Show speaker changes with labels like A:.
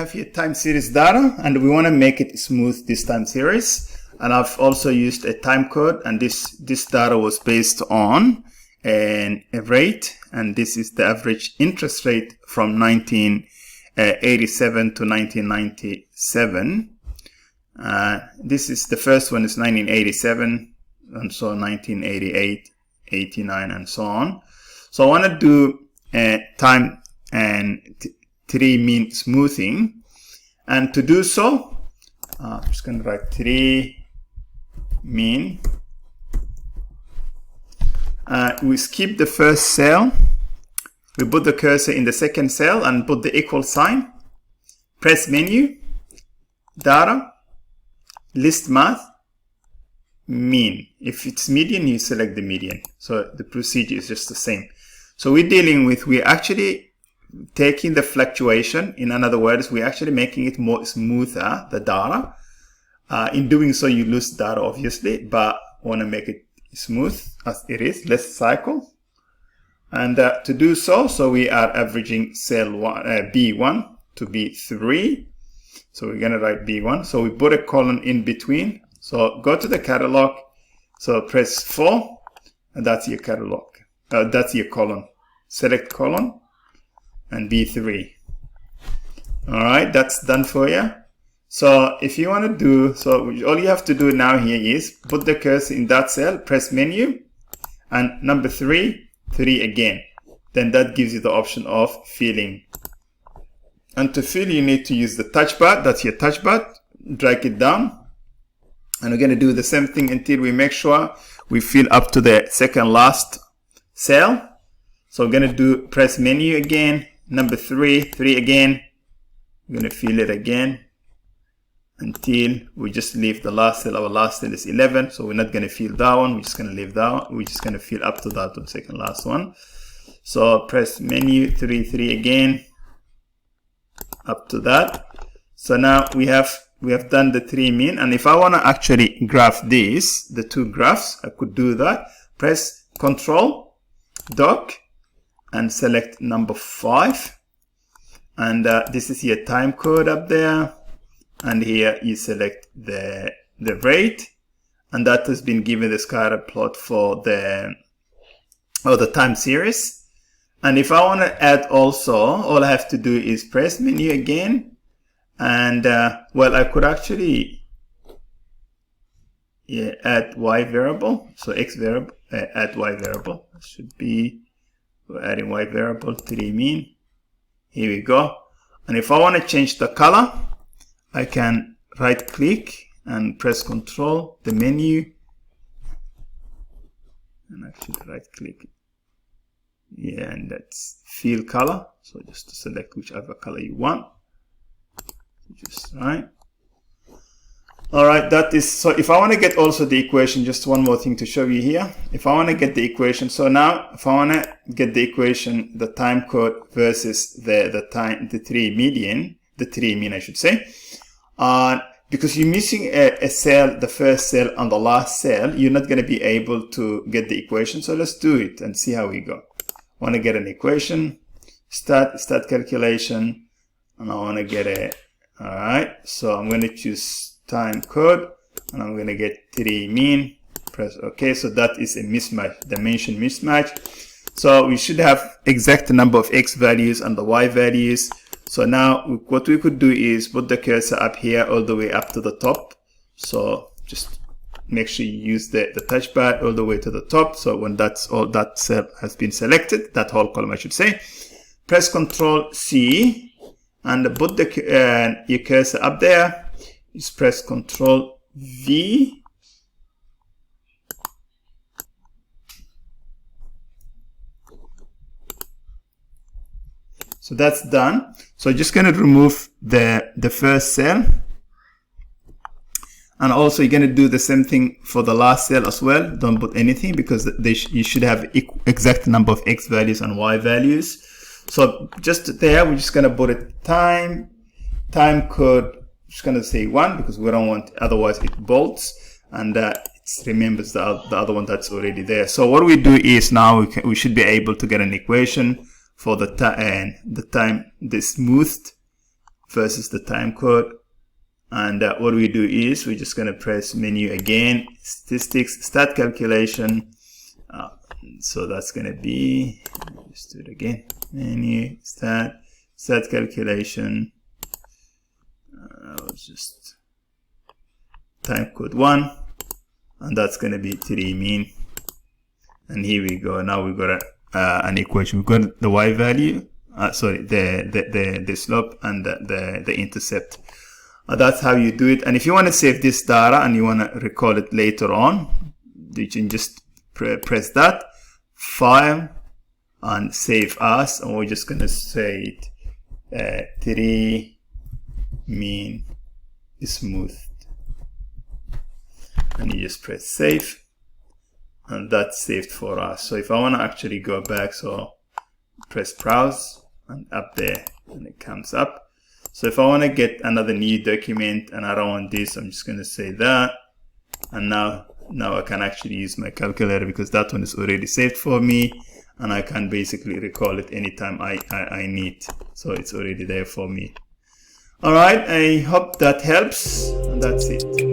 A: have here time series data, and we want to make it smooth this time series. And I've also used a time code, and this data was based on a rate, and this is the average interest rate from 1987 to 1997. This is the first one is 1987, and so 1988, 89, and so on. So I want to do time and 3 mean smoothing, and to do so, I'm just going to write 3 mean. We skip the first cell. We put the cursor in the second cell and put the equal sign. Press menu, data, list math, mean. If it's median, you select the median. So the procedure is just the same. So we're actually taking the fluctuation. In other words, we're actually making it more smoother, the data. In doing so, you lose data, obviously, but want to make it smooth as it is. Let's cycle. And to do so, we are averaging cell B1 to B3. So we're going to write B1. So we put a colon in between. So go to the catalog. So press 4, and that's your catalog. That's your column. Select column and B3. All right, that's done for you. So if you want to do, all you have to do now here is put the cursor in that cell, press menu, and number 3 again. Then that gives you the option of filling. And to fill, you need to use the touchpad. That's your touchpad. Drag it down. And we're going to do the same thing until we make sure we fill up to the second last cell. So we're going to press menu again, number 3 again. We're going to fill it again until we just leave the last cell. Our last cell is 11, so we're not going to fill that one. We're just going to leave that one. We're just going to fill up to that one, second last one. So press menu 3 again, up to that. So now we have done the 3 mean, and if I want to actually graph these, the 2 graphs, I could do that. Press Control, Dock, and select number 5. And this is your time code up there. And here you select the rate, and that has been given the scatter plot for the time series. And if I want to add also, all I have to do is press menu again. And well, I could actually add y variable. So x variable, add y variable. That should be, we're adding y variable 3 mean. Here we go. And if I want to change the color, I can right click and press Control, the menu, and actually right click. Yeah, and that's fill color. So just to select whichever color you want. Just right. All right, that is, so if I want to get also the equation, just one more thing to show you here. If I want to get the equation, so now if I want to get the equation, the time code versus the 3 mean, I should say. Because you're missing a cell, the first cell and the last cell, you're not going to be able to get the equation. So let's do it and see how we go. I want to get an equation, start calculation, and I want to get a, all right. So I'm going to choose time code, and I'm going to get 3 mean, press OK. So that is a mismatch, dimension mismatch. So we should have exact number of X values and the Y values. So now what we could do is put the cursor up here all the way up to the top. So just make sure you use the touchpad all the way to the top. So when that's all, that cell has been selected, that whole column I should say, press Control C and put your cursor up there. Just press Control V. So that's done. So just going to remove the first cell. And also you're going to do the same thing for the last cell as well. Don't put anything because you should have exact number of X values and Y values. So just there, we're just going to put a time code. Just going to say 1 because we don't want, otherwise it bolts and it remembers the other one that's already there. So what we do is now we should be able to get an equation for the smoothed versus the time code. And what we do is we're just going to press menu again, statistics, start calculation. So that's going to be, let's do it again, menu, start calculation. Just time code 1, and that's going to be 3 mean. And here we go. Now we've got an equation. We've got the y value, sorry, the slope and the intercept. That's how you do it. And if you want to save this data and you want to recall it later on, you can just press that, file, and save as. And we're just going to say it 3 mean smoothed. And you just press save. And that's saved for us. So if I want to actually go back, so press browse and up there, and it comes up. So if I want to get another new document and I don't want this, I'm just going to say that. And now I can actually use my calculator because that one is already saved for me, and I can basically recall it anytime I need. So it's already there for me. All right, I hope that helps, and that's it.